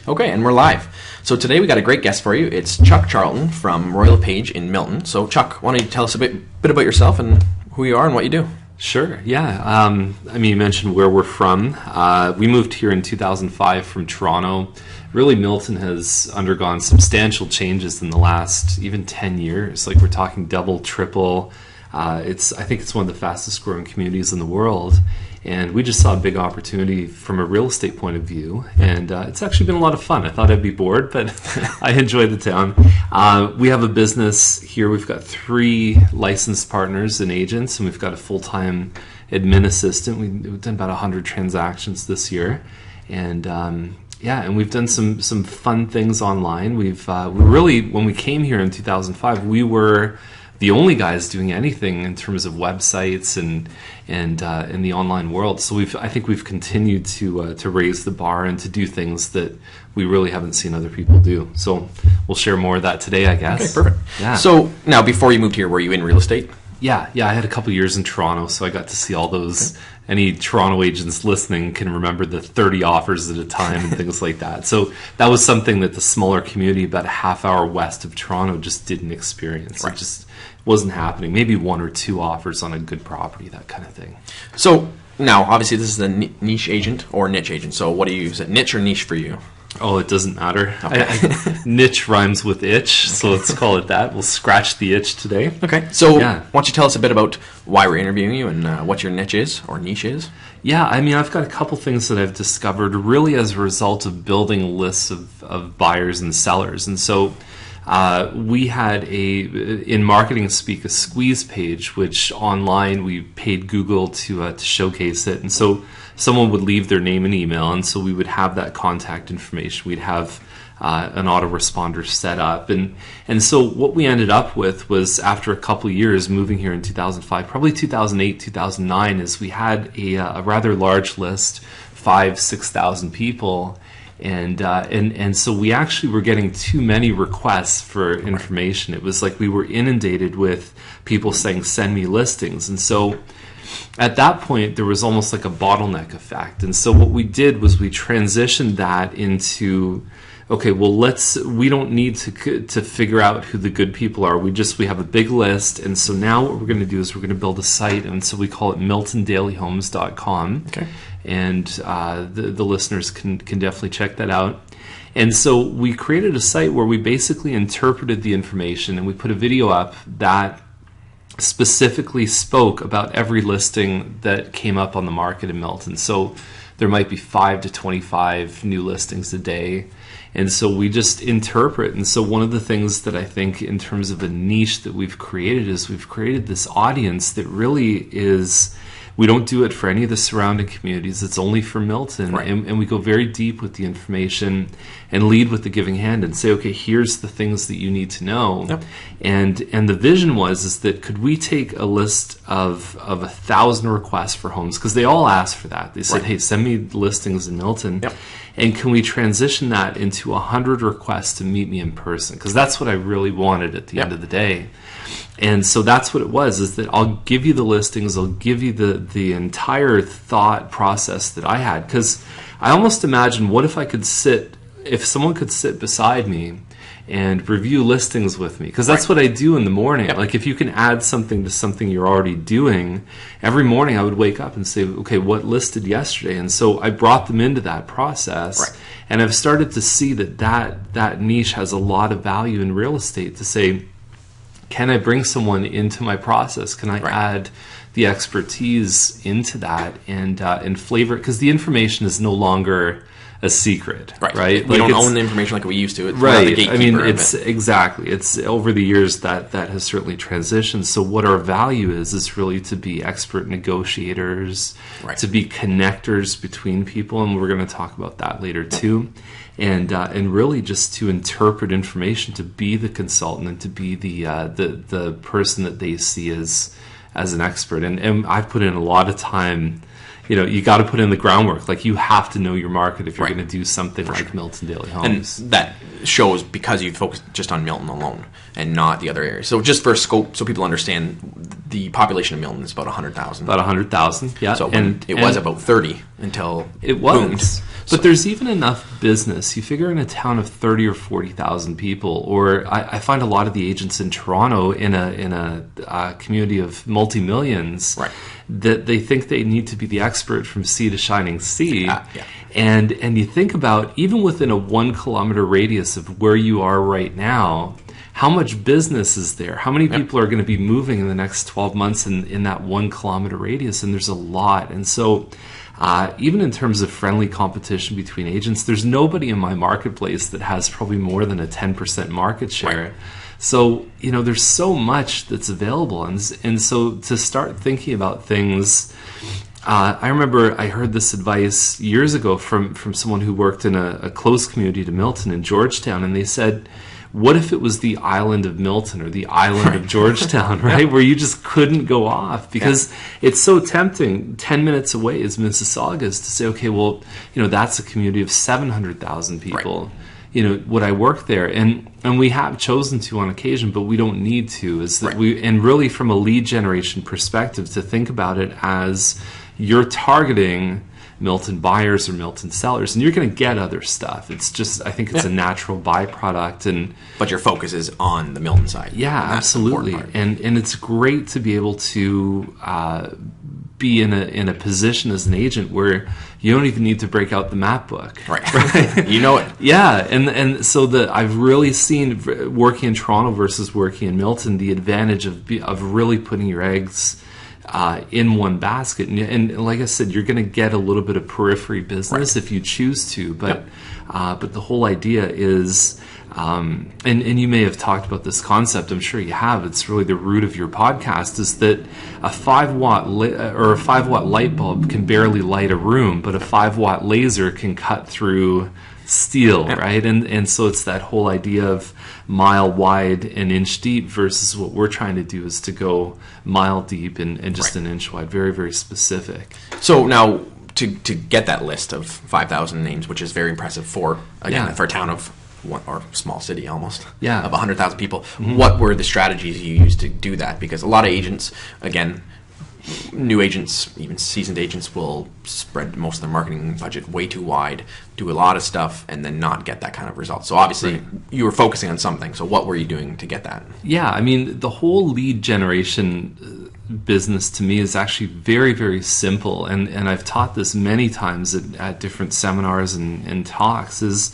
Okay, and we're live. So today we got a great guest for you. It's Chuck Charlton from Royal LePage in Milton. So Chuck, why don't you tell us a bit about yourself and who you are and what you do? Sure, yeah. You mentioned where we're from. We moved here in 2005 from Toronto. Really, Milton has undergone substantial changes in the last even 10 years. Like, we're talking double, triple. I think it's one of the fastest growing communities in the world. And we just saw a big opportunity from a real estate point of view. And it's actually been a lot of fun. I thought I'd be bored, but I enjoyed the town. We have a business here. We've got 3 licensed partners and agents, and we've got a full-time admin assistant. We've done about 100 transactions this year. And and we've done some fun things online. We really, when we came here in 2005, we were the only guys doing anything in terms of websites and in the online world. So I think we've continued to raise the bar and to do things that we really haven't seen other people do. So we'll share more of that today, I guess. Okay, perfect. Yeah. So now, before you moved here, were you in real estate? Yeah. I had a couple years in Toronto, so I got to see all those. Okay. Any Toronto agents listening can remember the 30 offers at a time and things like that. So that was something that the smaller community about a half hour west of Toronto just didn't experience. Right. It just wasn't happening. Maybe 1 or 2 offers on a good property, that kind of thing. So now, obviously, this is a niche agent or niche agent. So what do you use? Niche or niche for you? Oh, it doesn't matter. Okay. Niche rhymes with itch, so let's call it that. We'll scratch the itch today. Okay. So why don't you tell us a bit about why we're interviewing you and what your niche is or niche is? Yeah, I've got a couple things that I've discovered really as a result of building lists of buyers and sellers. And so we had in marketing speak, a squeeze page, which online we paid Google to showcase it. And so someone would leave their name and email, and so we would have that contact information. We'd have an autoresponder set up. And so what we ended up with was, after a couple of years moving here in 2005, probably 2008, 2009, is we had a rather large list, 5,000-6,000 people. And so we actually were getting too many requests for information. It was like we were inundated with people saying, send me listings. And so at that point, there was almost like a bottleneck effect. And so what we did was we transitioned that into, okay, well, we don't need to figure out who the good people are. We have a big list. And so now what we're going to do is we're going to build a site. And so we call it miltondailyhomes.com. Okay. And the listeners can definitely check that out. And so we created a site where we basically interpreted the information, and we put a video up that specifically spoke about every listing that came up on the market in Milton. So there might be 5 to 25 new listings a day. And so we just interpret. And so one of the things that I think in terms of a niche that we've created is we've created this audience that really is, we don't do it for any of the surrounding communities. It's only for Milton. Right. And we go very deep with the information and lead with the giving hand and say, okay, here's the things that you need to know. Yep. And the vision is that could we take a list of 1,000 requests for homes, because they all asked for that. They said, hey, send me listings in Milton. Yep. And can we transition that into 100 requests to meet me in person? Because that's what I really wanted at the end of the day. And so that's what it was, is that I'll give you the listings, I'll give you the entire thought process that I had. Because I almost imagine, what if someone could sit beside me and review listings with me? Because that's what I do in the morning. Yep. Like, if you can add something to something you're already doing, every morning I would wake up and say, okay, what listed yesterday? And so I brought them into that process. Right. And I've started to see that niche has a lot of value in real estate, to say, can I bring someone into my process? Can I add the expertise into that and flavor it? Because the information is no longer a secret, right? We don't own the information like we used to. It's right. I mean, it's over the years that has certainly transitioned. So what our value is really to be expert negotiators, to be connectors between people, and we're going to talk about that later too. And really just to interpret information, to be the consultant, and to be the person that they see as an expert. And I've put in a lot of time. You got to put in the groundwork. Like, you have to know your market if you're going to do something like Milton Daily Homes. And that shows because you focused just on Milton alone and not the other areas. So just for scope, so people understand, the population of Milton is about 100,000. About 100,000, yeah. So it was about 30 until it was. boomed. But there's even enough business. You figure in a town of 30 or 40,000 people, or I find a lot of the agents in Toronto in a community of multi-millions, right, that they think they need to be the expert from sea to shining sea. Yeah. And you think about, even within a 1 kilometer radius of where you are right now, how much business is there? How many people are going to be moving in the next 12 months in that 1 kilometer radius? And there's a lot. And so even in terms of friendly competition between agents, there's nobody in my marketplace that has probably more than a 10% market share. Right. So, there's so much that's available. And so to start thinking about things, I remember I heard this advice years ago from someone who worked in a close community to Milton in Georgetown, and they said, what if it was the island of Milton or the island of Georgetown, right? Where you just couldn't go off because it's so tempting. 10 minutes away is Mississauga, is to say, okay, well, that's a community of 700,000 people. Right. Would I work there? And we have chosen to on occasion, but we don't need to. Is that and really from a lead generation perspective, to think about it as you're targeting Milton buyers or Milton sellers, and you're going to get other stuff. It's just, I think it's a natural byproduct. But your focus is on the Milton side. Yeah, absolutely. And it's great to be able to be in a position as an agent where you don't even need to break out the map book. Right. You know it. Yeah, and so I've really seen, working in Toronto versus working in Milton, the advantage of really putting your eggs in one basket, and like I said, you're going to get a little bit of periphery business if you choose to, but the whole idea is, and you may have talked about this concept, I'm sure you have, it's really the root of your podcast, is that a 5-watt or a 5-watt light bulb can barely light a room, but a 5-watt laser can cut through steel, right? And so it's that whole idea of mile wide and inch deep versus what we're trying to do is to go mile deep and just an inch wide. Very, very specific. So now to get that list of 5,000 names, which is very impressive for a town of one, or small city almost, of 100,000 people, what were the strategies you used to do that? Because a lot of agents, again, new agents, even seasoned agents, will spread most of their marketing budget way too wide, do a lot of stuff, and then not get that kind of result. So obviously, you were focusing on something. So what were you doing to get that? Yeah, I mean, the whole lead generation business to me is actually very, very simple. And I've taught this many times at different seminars and talks, is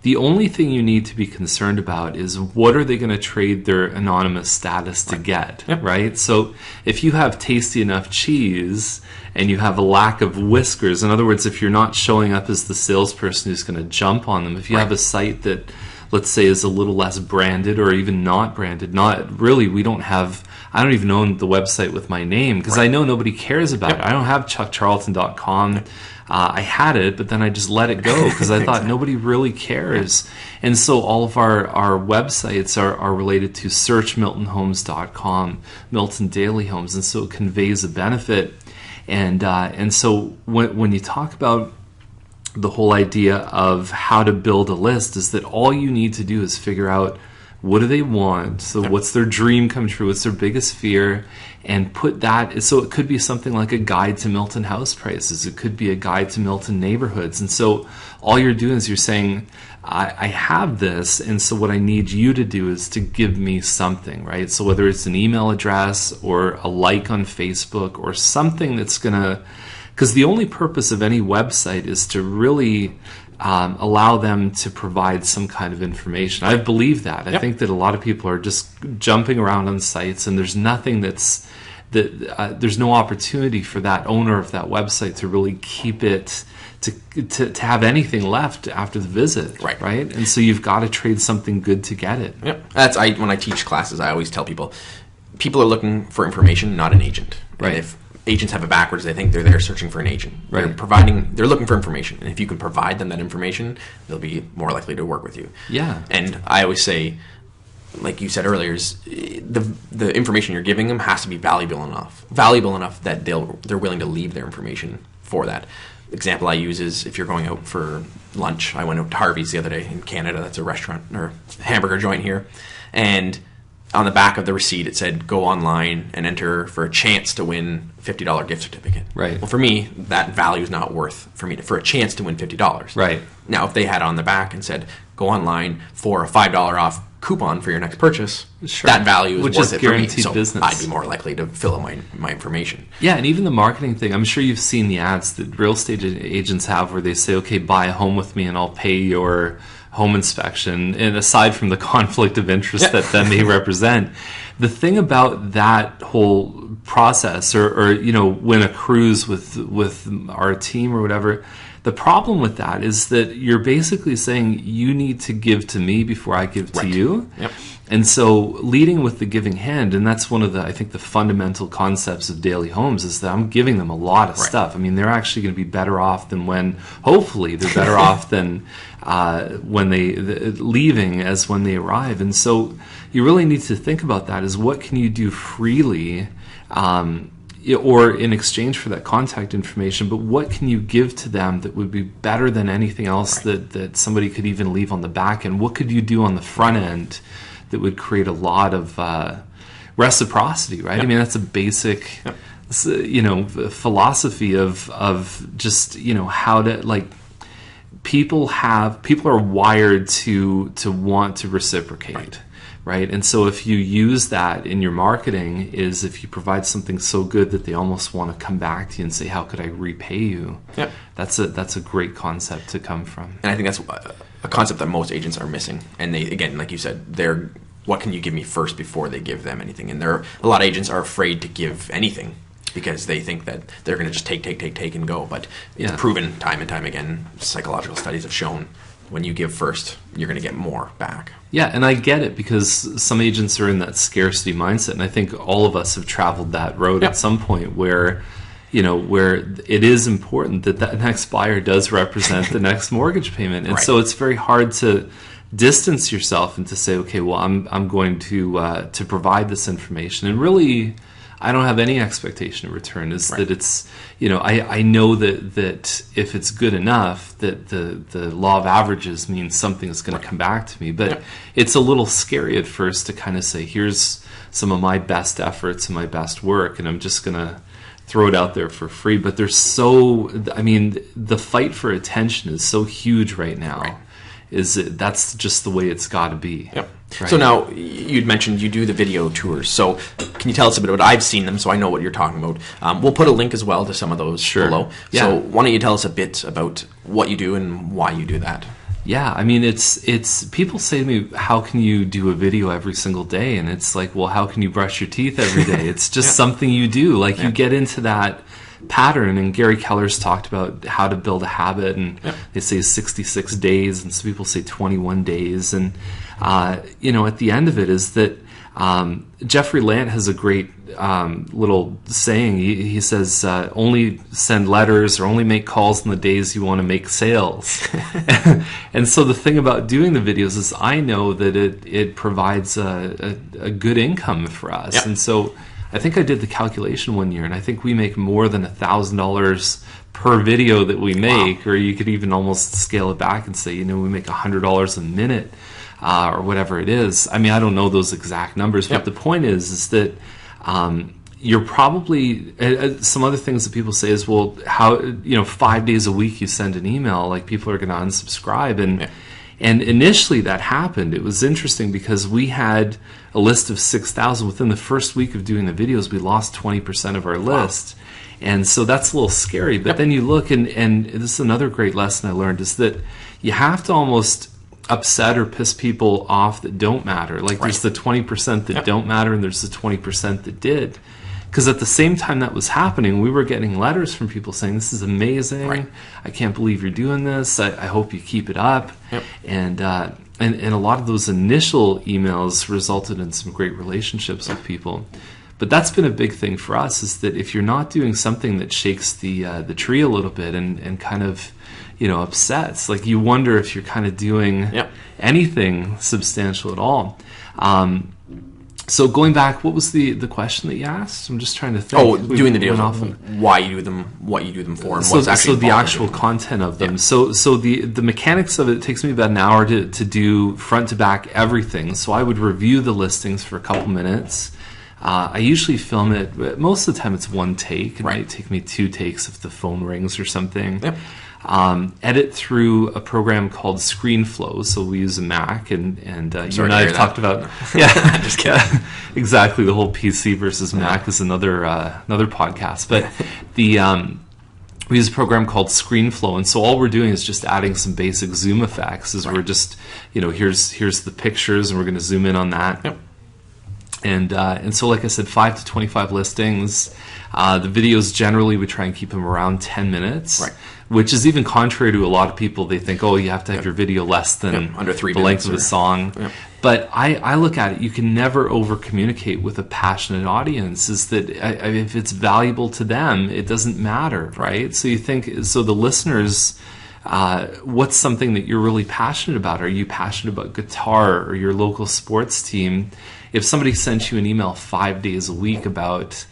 the only thing you need to be concerned about is what are they going to trade their anonymous status to get, right? So if you have tasty enough cheese and you have a lack of whiskers, in other words, if you're not showing up as the salesperson who's going to jump on them, if you have a site that, let's say, is a little less branded or even not branded, not really, I don't even own the website with my name because I know nobody cares about it. I don't have chuckcharlton.com. I had it, but then I just let it go because I thought nobody really cares. And so all of our websites are related to searchmiltonhomes.com, Milton Daily Homes, and so it conveys a benefit. And so when you talk about the whole idea of how to build a list, is that all you need to do is figure out what do they want, so what's their dream come true, what's their biggest fear, and put that, so it could be something like a guide to Milton house prices, it could be a guide to Milton neighborhoods, and so all you're doing is you're saying, I have this, and so what I need you to do is to give me something, right? So whether it's an email address or a like on Facebook or something that's gonna, because the only purpose of any website is to really allow them to provide some kind of information. I believe that. I think that a lot of people are just jumping around on sites, and there's nothing there's no opportunity for that owner of that website to really keep it, to have anything left after the visit, right? And so you've got to trade something good to get it. That's when I teach classes, I always tell people are looking for information, not an agent. Right. If agents have it backwards, they think they're there searching for an agent. Right. They're looking for information, and if you can provide them that information, they'll be more likely to work with you. Yeah. And I always say, like you said earlier, is the information you're giving them has to be valuable enough that they're willing to leave their information for that. The example I use is if you're going out for lunch. I went out to Harvey's the other day in Canada. That's a restaurant or hamburger joint here, and on the back of the receipt, it said, go online and enter for a chance to win $50 gift certificate. Right. Well, for me, that value is not worth for a chance to win $50. Right. Now, if they had on the back and said, go online for a $5 off coupon for your next purchase, sure, that value is worth it for me. So business. I'd be more likely to fill out my information. Yeah, and even the marketing thing, I'm sure you've seen the ads that real estate agents have where they say, okay, buy a home with me and I'll pay your home inspection. And aside from the conflict of interest that may represent, the thing about that whole process, or win a cruise with our team or whatever, the problem with that is that you're basically saying you need to give to me before I give to you. Yep. And so leading with the giving hand, and that's one of the fundamental concepts of Daily Homes, is that I'm giving them a lot of stuff. I mean, they're actually going to be better off than hopefully they're better off than when leaving as when they arrive. And so you really need to think about that, is what can you do freely, or in exchange for that contact information, but what can you give to them that would be better than anything else that somebody could even leave on the back end? What could you do on the front end that would create a lot of reciprocity, right? I mean, that's a basic philosophy of just, how to, people are wired to want to reciprocate. Right. And so if you use that in your marketing, is if you provide something so good that they almost want to come back to you and say, how could I repay you? Yep. That's a great concept to come from. And I think that's a concept that most agents are missing. And they, again, like you said, what can you give me first before they give them anything? And a lot of agents are afraid to give anything because they think that they're going to just take and go. But it's proven time and time again, psychological studies have shown when you give first, you're going to get more back. Yeah, and I get it, because some agents are in that scarcity mindset, and I think all of us have traveled that road at some point where it is important that next buyer does represent the next mortgage payment. And so it's very hard to distance yourself and to say, okay, well, I'm going to provide this information, and really I don't have any expectation in return. That it's, I know that if it's good enough, that the law of averages means something is going to come back to me. But it's a little scary at first to kind of say, here's some of my best efforts and my best work, and I'm just going to throw it out there for free. But the fight for attention is so huge right now. That's just the way it's got to be. Yep. Right. So now, you'd mentioned you do the video tours. So can you tell us a bit about, I've seen them, so I know what you're talking about. We'll put a link as well to some of those below. Yeah. So why don't you tell us a bit about what you do and why you do that? Yeah, I mean, it's people say to me, how can you do a video every single day? And it's like, well, how can you brush your teeth every day? It's just something you do. You get into that pattern, and Gary Keller's talked about how to build a habit, and they say 66 days, and some people say 21 days. And at the end of it is that Jeffrey Lant has a great little saying. He says, only send letters or only make calls on the days you want to make sales. And so the thing about doing the videos is I know that it provides a good income for us. And so I think I did the calculation one year, and I think we make more than $1,000 per video that we make. Or you could even almost scale it back and say, we make $100 a minute, or whatever it is. I mean, I don't know those exact numbers, but the point is that you're probably some other things that people say is, well, how 5 days a week you send an email, people are going to unsubscribe, and initially that happened. It was interesting because we had a list of 6,000. Within the first week of doing the videos, we lost 20% of our list. And so that's a little scary. But then you look, and this is another great lesson I learned, is that you have to almost upset or piss people off that don't matter. There's the 20% that don't matter, and there's the 20% that did. Because at the same time that was happening, we were getting letters from people saying, this is amazing. I can't believe you're doing this. I hope you keep it up. And a lot of those initial emails resulted in some great relationships with people. But that's been a big thing for us, is that if you're not doing something that shakes the tree a little bit and kind of upsets, you wonder if you're kind of doing anything substantial at all. So going back, what was the question that you asked? I'm just trying to think. Oh, doing the deals, why you do them, what you do them for, and what's actually the actual content of them. Yeah. So the mechanics of it takes me about an hour to do front to back everything. So I would review the listings for a couple minutes. I usually film it. Most of the time, it's one take. It might take me 2 takes if the phone rings or something. Yep. Edit through a program called ScreenFlow. So we use a Mac, and you and I have talked about just kidding. Exactly, the whole PC versus Mac is another podcast. But we use a program called ScreenFlow, and so all we're doing is just adding some basic zoom effects. We're just here's the pictures, and we're going to zoom in on that. Yep. And so, like I said, 5 to 25 listings. The videos generally we try and keep them around 10 minutes. Right. Which is even contrary to a lot of people. They think, you have to have your video less than under 3 the length of the song. Yep. But I look at it, you can never over-communicate with a passionate audience, is that if it's valuable to them, it doesn't matter, right? So you think, so the listeners, what's something that you're really passionate about? Are you passionate about guitar or your local sports team? If somebody sent you an email 5 days a week about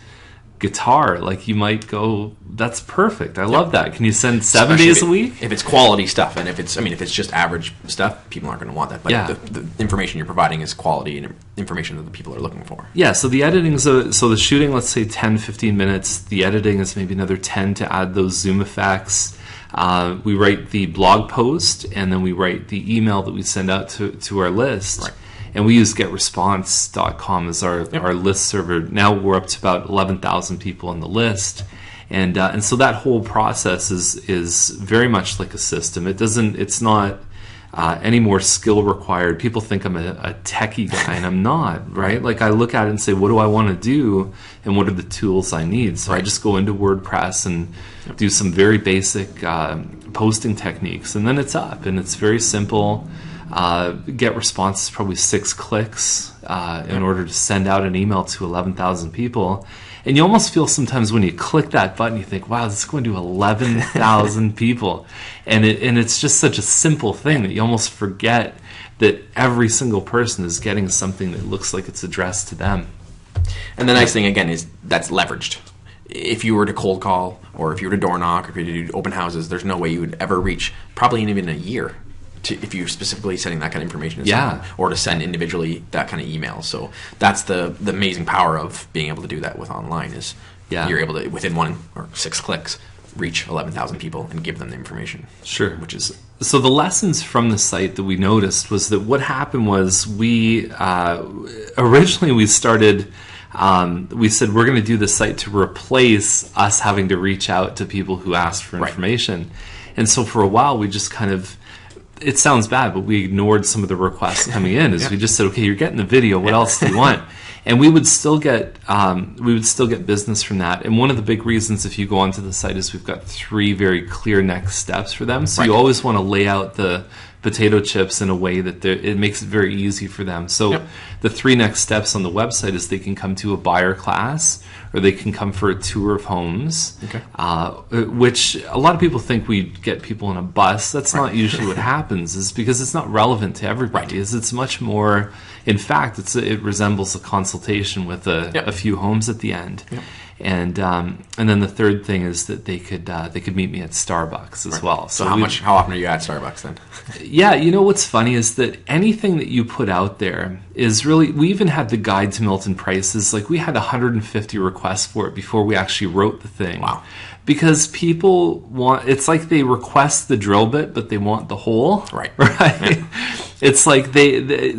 guitar, like, you might go, that's perfect, I love that. Can you send 7 days a week? If it's quality stuff, and if it's just average stuff, people aren't going to want that. But the information you're providing is quality and information that the people are looking for. Yeah, so the editing, so the shooting, let's say 10-15 minutes, the editing is maybe another 10 to add those zoom effects. We write the blog post, and then we write the email that we send out to our list. Right. And we use getresponse.com as our list server. Now we're up to about 11,000 people on the list. And so that whole process is very much like a system. It's not any more skill required. People think I'm a techie guy, and I'm not, right? Like, I look at it and say, what do I want to do, and what are the tools I need? So I just go into WordPress and do some very basic posting techniques, and then it's up, and it's very simple. Get response is probably 6 clicks in order to send out an email to 11,000 people. And you almost feel sometimes when you click that button, you think, wow, this is going to 11,000 people. And it's just such a simple thing that you almost forget that every single person is getting something that looks like it's addressed to them. And the nice thing, again, is that's leveraged. If you were to cold call, or if you were to door knock, or if you were to do open houses, there's no way you would ever reach, probably even a year, if you're specifically sending that kind of information to someone, or to send individually that kind of email. So that's the amazing power of being able to do that with online, is you're able to, within 1 or 6 clicks, reach 11,000 people and give them the information. Sure. So the lessons from the site that we noticed was that what happened was we originally started, we said we're going to do the site to replace us having to reach out to people who asked for information. And so for a while we just kind of, it sounds bad, but we ignored some of the requests coming in. We just said, okay, you're getting the video. What else do you want? And we would still get business from that. And one of the big reasons, if you go onto the site, is we've got 3 very clear next steps for them. So you always want to lay out the potato chips in a way that it makes it very easy for them. So the 3 next steps on the website is they can come to a buyer class, or they can come for a tour of homes, which a lot of people think we get people in a bus. That's not usually what happens, is because it's not relevant to everybody. It's much more, in fact, it resembles a consultation with a few homes at the end. And then the third thing is that they could meet me at Starbucks as well. So how often are you at Starbucks then? Yeah, you know what's funny is that anything that you put out there is really, we even had the guide to Milton prices, like we had 150 requests for it before we actually wrote the thing. Wow. Because people want, it's like they request the drill bit, but they want the hole. Right. Yeah. It's like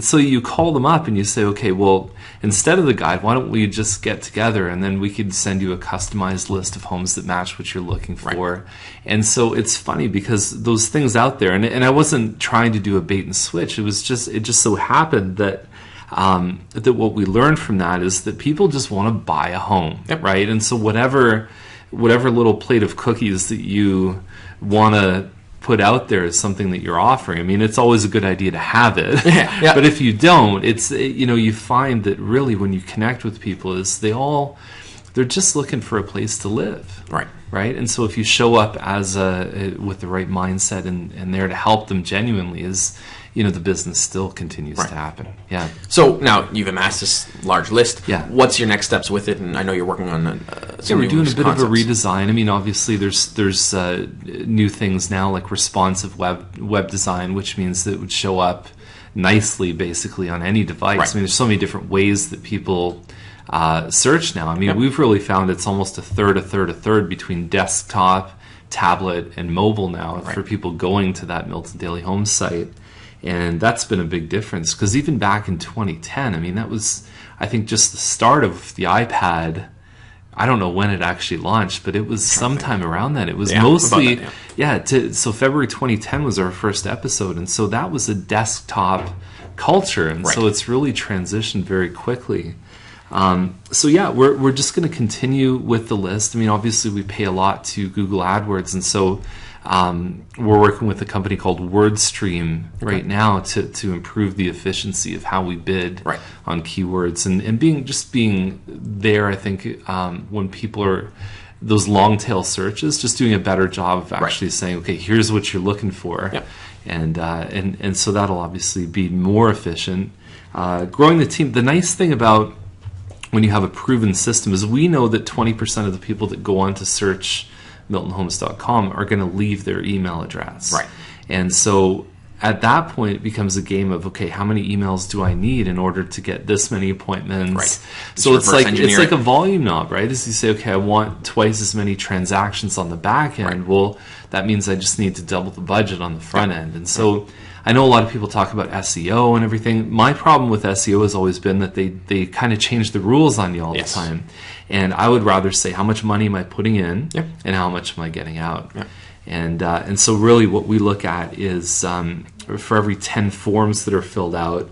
so you call them up and you say, okay, well, instead of the guide, why don't we just get together and then we could send you a customized list of homes that match what you're looking for. Right. And so it's funny because those things out there, and I wasn't trying to do a bait and switch. It just so happened that that what we learned from that is that people just want to buy a home, right? And so whatever little plate of cookies that you want to put out there is something that you're offering. I mean, it's always a good idea to have it, but if you don't, you find that really when you connect with people, is they all they're just looking for a place to live. Right. Right. And so if you show up as with the right mindset and there to help them genuinely, the business still continues to happen. Yeah. So now you've amassed this large list. Yeah. What's your next steps with it? And I know you're working on we're doing a bit of a redesign. I mean, obviously there's new things now like responsive web design, which means that it would show up nicely basically on any device. Right. I mean, there's so many different ways that people search now. I mean, we've really found it's almost a third between desktop, tablet, and mobile now for people going to that Milton Daily Home site. And that's been a big difference because even back in 2010, I mean, that was, I think, just the start of the iPad. I don't know when it actually launched, but it was sometime around then. It was mostly, so February 2010 was our first episode. And so that was a desktop culture. And so it's really transitioned very quickly. We're just going to continue with the list. I mean, obviously we pay a lot to Google AdWords, and so we're working with a company called WordStream right now to improve the efficiency of how we bid on keywords and being there. I think when people are those long tail searches, just doing a better job of actually saying, okay, here's what you're looking for, and so that'll obviously be more efficient. Growing the team. The nice thing about when you have a proven system is we know that 20% of the people that go on to search MiltonHomes.com are going to leave their email address. Right. And so at that point, it becomes a game of, okay, how many emails do I need in order to get this many appointments? Right. So it's like a volume knob, right? As you say, okay, I want twice as many transactions on the back end. Right. Well, that means I just need to double the budget on the front end. And so I know a lot of people talk about SEO and everything. My problem with SEO has always been that they kind of change the rules on you all the time. And I would rather say, how much money am I putting in and how much am I getting out? And so really what we look at is for every 10 forms that are filled out,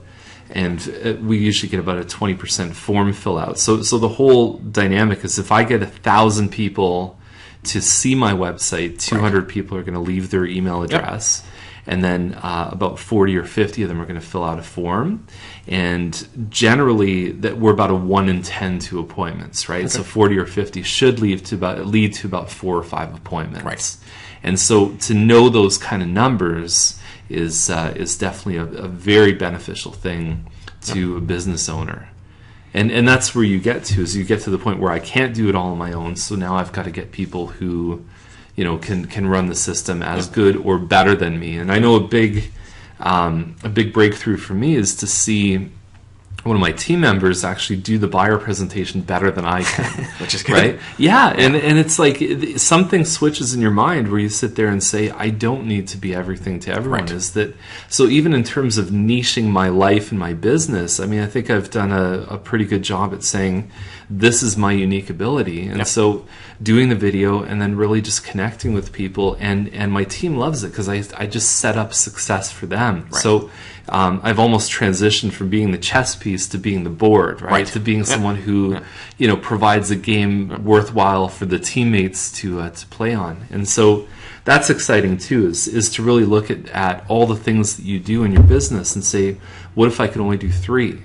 and we usually get about a 20% form fill out. So the whole dynamic is if I get 1,000 people to see my website, 200 people are going to leave their email address. And then about 40 or 50 of them are going to fill out a form. And generally, that we're about a 1 in 10 to appointments, right? Okay. So 40 or 50 should lead to about 4 or 5 appointments. Right. And so to know those kind of numbers is definitely a very beneficial thing to a business owner. And that's where you get to the point where I can't do it all on my own. So now I've got to get people who can run the system as good or better than me. And I know a big breakthrough for me is to see one of my team members actually do the buyer presentation better than I can. Which is good. Right? Yeah, and it's like something switches in your mind where you sit there and say, I don't need to be everything to everyone. Right. Is that so even in terms of niching my life and my business, I mean, I think I've done a pretty good job at saying, this is my unique ability. And so doing the video and then really just connecting with people, and my team loves it because I just set up success for them. Right. So I've almost transitioned from being the chess piece to being the board, right? To being someone who provides a game worthwhile for the teammates to play on. And so that's exciting too, is to really look at all the things that you do in your business and say, what if I could only do 3?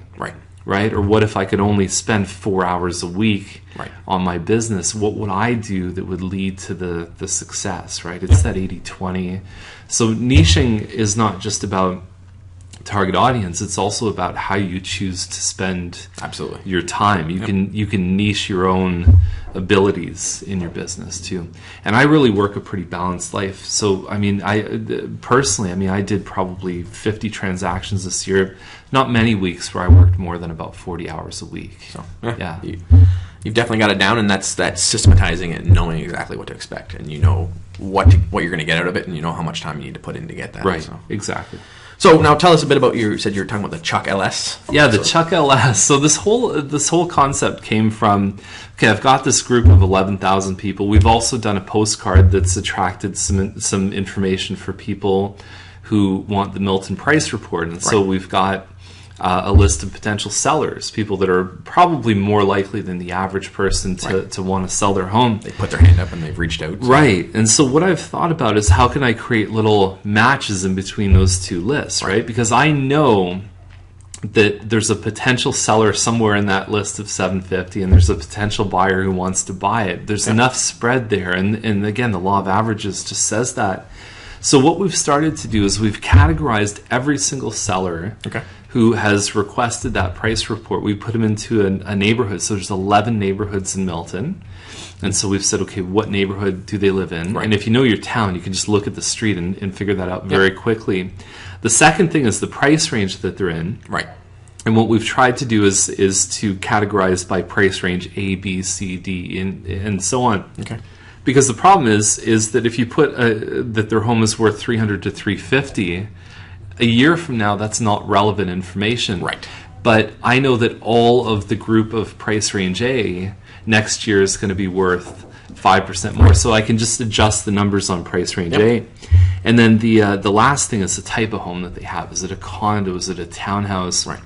Right? Or what if I could only spend 4 hours a week on my business? What would I do that would lead to the success, right? It's that 80-20. So niching is not just about target audience, it's also about how you choose to spend your time. You can niche your own abilities in your business too. And I really work a pretty balanced life. So I mean, I did probably 50 transactions this year. Not many weeks where I worked more than about 40 hours a week. So you've definitely got it down, and that's systematizing it and knowing exactly what to expect, and you know what you're going to get out of it, and you know how much time you need to put in to get that. Right. So. Exactly. So now tell us a bit about you said you were talking about the Chuck LS. Yeah, the Chuck LS. So this whole concept came from, okay, I've got this group of 11,000 people. We've also done a postcard that's attracted some information for people who want the Milton price report. And so we've got a list of potential sellers, people that are probably more likely than the average person to want to sell their home. They put their hand up and they've reached out. So. Right. And so what I've thought about is how can I create little matches in between those two lists, right? Because I know that there's a potential seller somewhere in that list of 750, and there's a potential buyer who wants to buy it. There's enough spread there, and again, the law of averages just says that. So what we've started to do is we've categorized every single seller who has requested that price report. We put them into a neighborhood. So there's 11 neighborhoods in Milton. And so we've said, okay, what neighborhood do they live in? Right. And if you know your town, you can just look at the street and figure that out very quickly. The second thing is the price range that they're in. Right. And what we've tried to do is to categorize by price range A, B, C, D, and so on. Okay. Because the problem is that if you put that their home is worth $300 to $350, a year from now, that's not relevant information. Right. But I know that all of the group of price range A next year is going to be worth 5% more. So I can just adjust the numbers on price range A. And then the last thing is the type of home that they have. Is it a condo? Is it a townhouse? Right.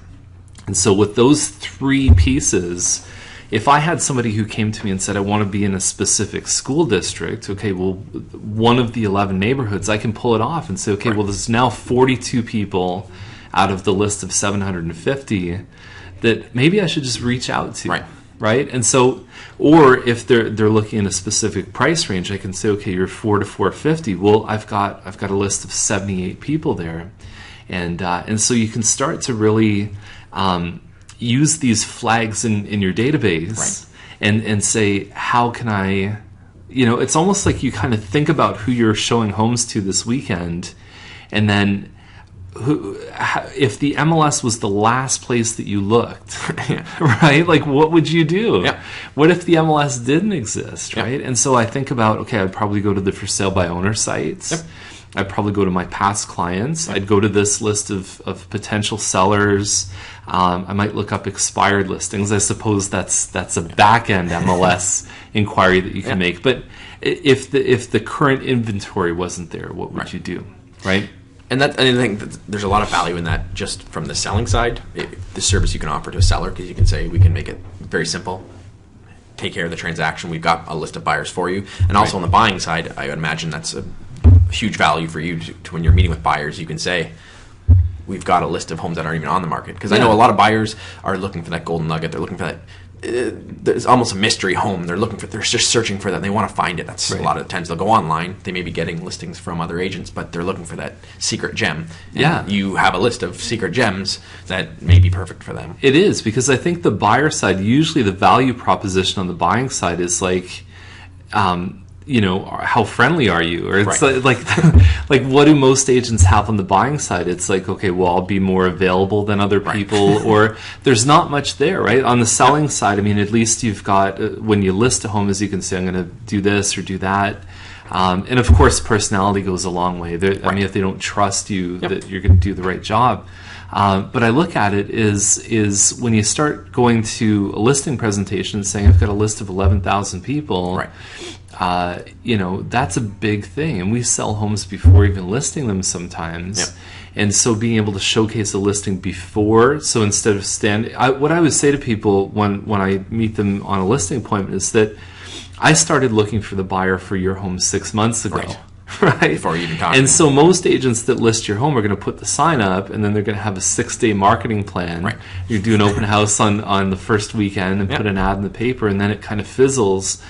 And so with those three pieces, if I had somebody who came to me and said, I want to be in a specific school district, okay, well, one of the 11 neighborhoods, I can pull it off and say, okay, well, there's now 42 people out of the list of 750 that maybe I should just reach out to. Right? And so, or if they're looking at a specific price range, I can say, okay, you're 4 to 450. Well, I've got a list of 78 people there. And so you can start to really use these flags in your database and say, how can I, it's almost like you kind of think about who you're showing homes to this weekend, and then if the MLS was the last place that you looked, right? Like, what would you do? What if the MLS didn't exist, right? And so I think about, okay, I'd probably go to the for sale by owner sites. I'd probably go to my past clients. I'd go to this list of potential sellers. I might look up expired listings. I suppose that's a back-end MLS inquiry that you can make. But if the current inventory wasn't there, what would you do, right? And I think that there's a lot of value in that just from the selling side. The service you can offer to a seller, because you can say, we can make it very simple. Take care of the transaction. We've got a list of buyers for you. And also on the buying side, I would imagine that's a huge value for you to when you're meeting with buyers, you can say, we've got a list of homes that aren't even on the market. Because I know a lot of buyers are looking for that golden nugget. They're looking for that. There's almost a mystery home. They're just searching for that. They want to find it. That's a lot of times they'll go online. They may be getting listings from other agents, but they're looking for that secret gem. And you have a list of secret gems that may be perfect for them. It is, because I think the buyer side, usually the value proposition on the buying side is like, how friendly are you? Or it's like what do most agents have on the buying side? It's like, okay, well, I'll be more available than other people, or there's not much there, right? On the selling side, I mean, at least you've got, when you list a home, as you can say, I'm going to do this or do that. And of course, personality goes a long way. I mean, if they don't trust you, that you're going to do the right job. But I look at it is when you start going to a listing presentation saying, I've got a list of 11,000 people, that's a big thing. And we sell homes before even listing them sometimes. And so being able to showcase a listing before, so instead of what I would say to people when I meet them on a listing appointment is that I started looking for the buyer for your home 6 months ago. Right. Before you even talk. And so most agents that list your home are going to put the sign up, and then they're going to have a 6-day marketing plan. You do an open house on the first weekend and put an ad in the paper, and then it kind of fizzles.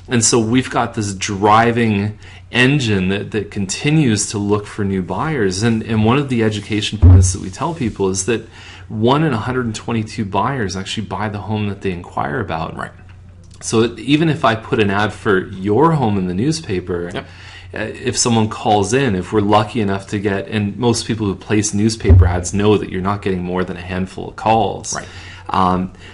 And so we've got this driving engine that continues to look for new buyers. And one of the education points that we tell people is that 1 in 122 buyers actually buy the home that they inquire about. So even if I put an ad for your home in the newspaper, if someone calls in, if we're lucky enough to get, and most people who place newspaper ads know that you're not getting more than a handful of calls,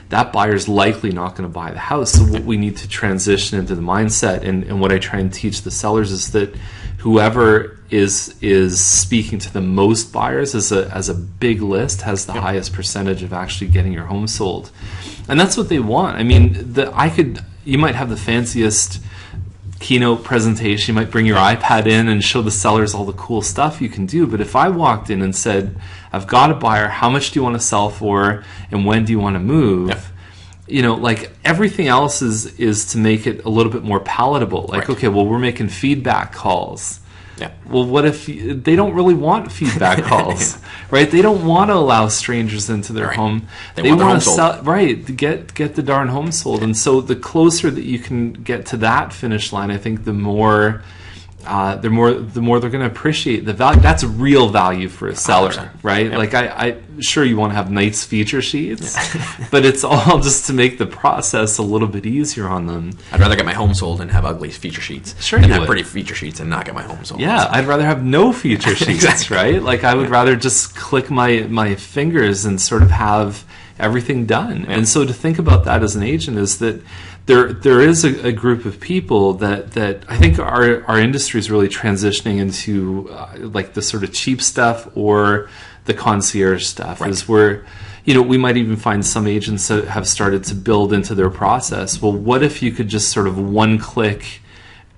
that buyer's likely not going to buy the house. So what we need to transition into the mindset, and what I try and teach the sellers is that whoever is speaking to the most buyers as a big list has the highest percentage of actually getting your home sold. And that's what they want. I mean, you might have the fanciest keynote presentation, you might bring your iPad in and show the sellers all the cool stuff you can do, but if I walked in and said, I've got a buyer, how much do you want to sell for, and when do you want to move, like everything else is to make it a little bit more palatable. Like, okay, well, we're making feedback calls. Yeah. Well, what if they don't really want feedback calls, right? They don't want to allow strangers into their home. They want to sell, right? To get the darn home sold. And so the closer that you can get to that finish line, I think the more they're going to appreciate the value. That's real value for a seller, 100%. Right? Yep. Like I sure you want to have nice feature sheets, but it's all just to make the process a little bit easier on them. I'd rather get my home sold and have ugly feature sheets. Sure, and have pretty feature sheets and not get my home sold. Yeah, I'd rather have no feature sheets, exactly. Right? Like I would rather just click my fingers and sort of have everything done. Yeah. And so to think about that as an agent is that there is a group of people that I think our industry is really transitioning into like the sort of cheap stuff or the concierge stuff. Right. Is where, we might even find some agents that have started to build into their process. Well, what if you could just sort of one click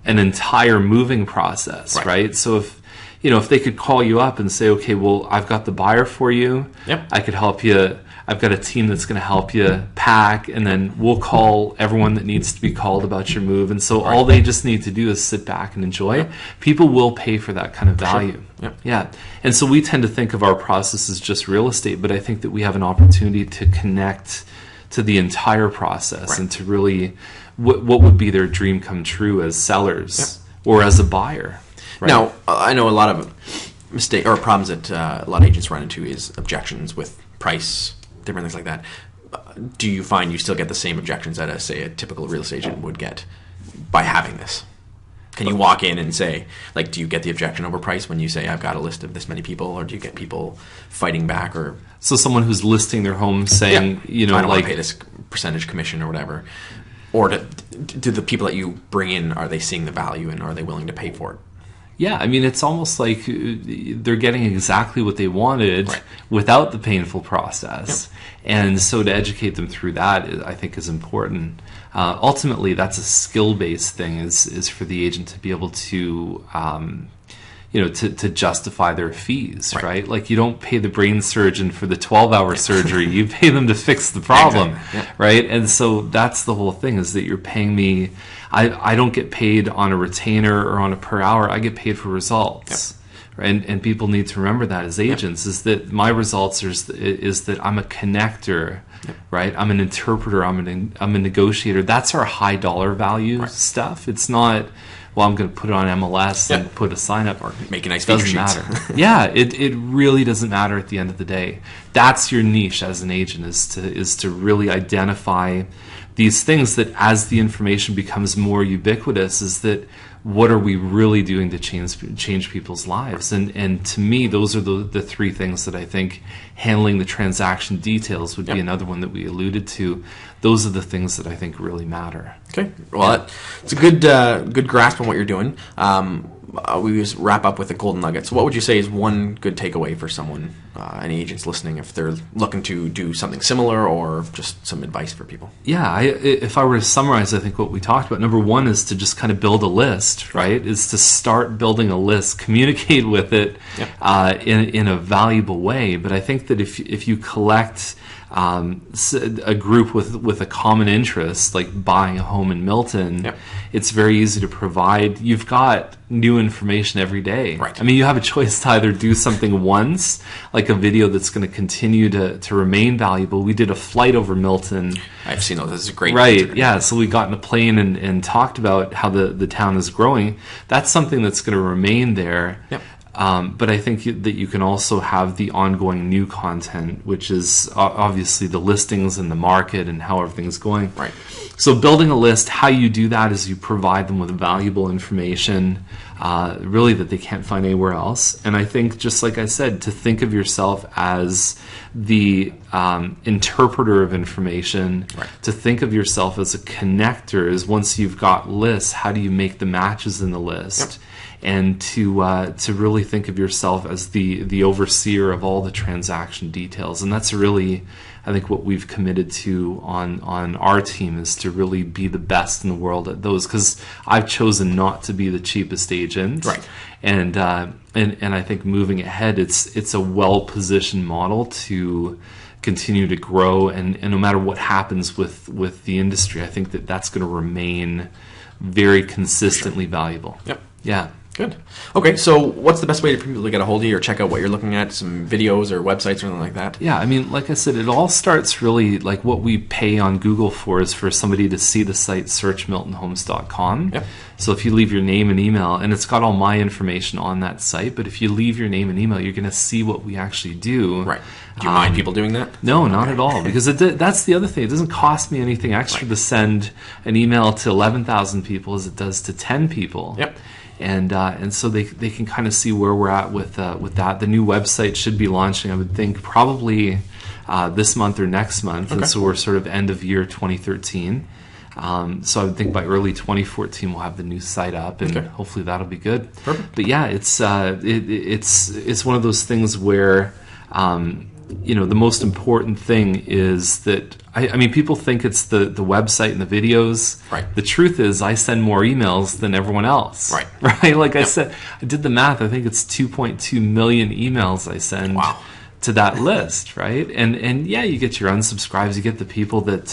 an entire moving process, right? So if they could call you up and say, okay, well, I've got the buyer for you. Yep. I could help you. I've got a team that's going to help you pack, and then we'll call everyone that needs to be called about your move. And so all they just need to do is sit back and enjoy. Yep. People will pay for that kind of value. Sure. Yep. Yeah. And so we tend to think of our process as just real estate, but I think that we have an opportunity to connect to the entire process and to really what would be their dream come true as sellers or as a buyer. Right? Now, I know a lot of mistake or problems that a lot of agents run into is objections with price, different things like that. Do you find you still get the same objections that a typical real estate agent would get by having this? Can you walk in and say, like, do you get the objection over price when you say, I've got a list of this many people, or do you get people fighting back? Or so someone who's listing their home saying, I don't want to pay this percentage commission or whatever. Or do the people that you bring in, are they seeing the value and are they willing to pay for it? Yeah, I mean, it's almost like they're getting exactly what they wanted without the painful process. Yep. And so to educate them through that, I think, is important. Ultimately, that's a skill-based thing, is for the agent to be able to, to justify their fees, right? Like, you don't pay the brain surgeon for the 12-hour surgery. You pay them to fix the problem, right? And so that's the whole thing, is that you're paying me. I don't get paid on a retainer or on a per hour. I get paid for results. Right? And people need to remember that as agents, is that my results is that I'm a connector, right? I'm an interpreter. I'm a negotiator. That's our high dollar value stuff. It's not, well, I'm going to put it on MLS and put a sign up. Or make a nice feature sheet. Doesn't matter. Yeah, it really doesn't matter at the end of the day. That's your niche as an agent, is to really identify these things that, as the information becomes more ubiquitous, is that what are we really doing to change people's lives? And to me, those are the three things that I think handling the transaction details would be another one that we alluded to. Those are the things that I think really matter. Okay. Well, it's a good grasp on what you're doing. We just wrap up with the golden nuggets. So what would you say is one good takeaway for someone, any agents listening, if they're looking to do something similar, or just some advice for people? Yeah, if I were to summarize, I think what we talked about, number one is to just kind of build a list, right? Is to start building a list, communicate with it in a valuable way. But I think that if you collect a group with a common interest, like buying a home in Milton, it's very easy to provide. You've got new information every day. Right. I mean, you have a choice to either do something once, like a video that's going to continue to remain valuable. We did a flight over Milton. I've seen those. This is a great. Right, yeah. So we got in a plane and talked about how the town is growing. That's something that's going to remain there. Yep. But I think that you can also have the ongoing new content, which is obviously the listings and the market and how everything's going. Right. So building a list, how you do that is you provide them with valuable information, really that they can't find anywhere else. And I think, just like I said, to think of yourself as the interpreter of information, to think of yourself as a connector, is once you've got lists, how do you make the matches in the list? And to really think of yourself as the overseer of all the transaction details. And that's really, I think, what we've committed to on our team, is to really be the best in the world at those. Because I've chosen not to be the cheapest agent. Right. And I think moving ahead, it's a well-positioned model to continue to grow. And no matter what happens with the industry, I think that's going to remain very consistently valuable. Yep. Yeah. Good. Okay, so what's the best way for people to get a hold of you or check out what you're looking at, some videos or websites or anything like that? Yeah, I mean, like I said, it all starts really, like what we pay on Google for is for somebody to see the site, search miltonhomes.com. Yep. So if you leave your name and email, and it's got all my information on that site, but if you leave your name and email, you're going to see what we actually do. Right. Do you mind people doing that? No, not at all, because that's the other thing. It doesn't cost me anything extra to send an email to 11,000 people as it does to 10 people. Yep. And so they can kind of see where we're at with that. The new website should be launching, I would think, probably this month or next month. Okay. And so we're sort of end of year 2013. So I would think by early 2014 we'll have the new site up, and hopefully that'll be good. Perfect. But yeah, it's one of those things where the most important thing is that I mean, people think it's the website and the videos. Right. The truth is, I send more emails than everyone else. Right. Right. Like I said, I did the math. I think it's 2.2 million emails I send. Wow. To that list, right? And yeah, you get your unsubscribes. You get the people that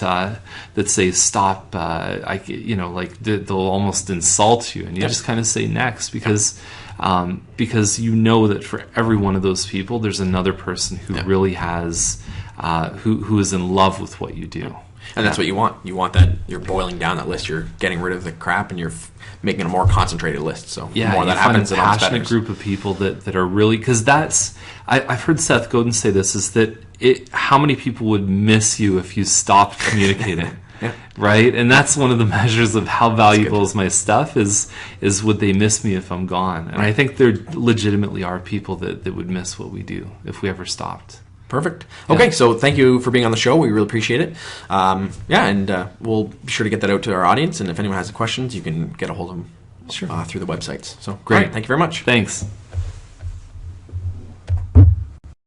say stop. They'll almost insult you, and you just kind of say next because you know that for every one of those people, there's another person who really has who is in love with what you do. And that's what you want. You want that you're boiling down that list. You're getting rid of the crap, and you're making a more concentrated list. So the more that happens, a passionate group of people that are really, because that's I've heard Seth Godin say this, is that how many people would miss you if you stopped communicating. Yeah. Right? And that's one of the measures of how valuable is my stuff is would they miss me if I'm gone? And I think there legitimately are people that would miss what we do if we ever stopped. Perfect. Okay, so thank you for being on the show. We really appreciate it. We'll be sure to get that out to our audience. And if anyone has questions, you can get a hold of them through the websites. So great. Right, thank you very much. Thanks.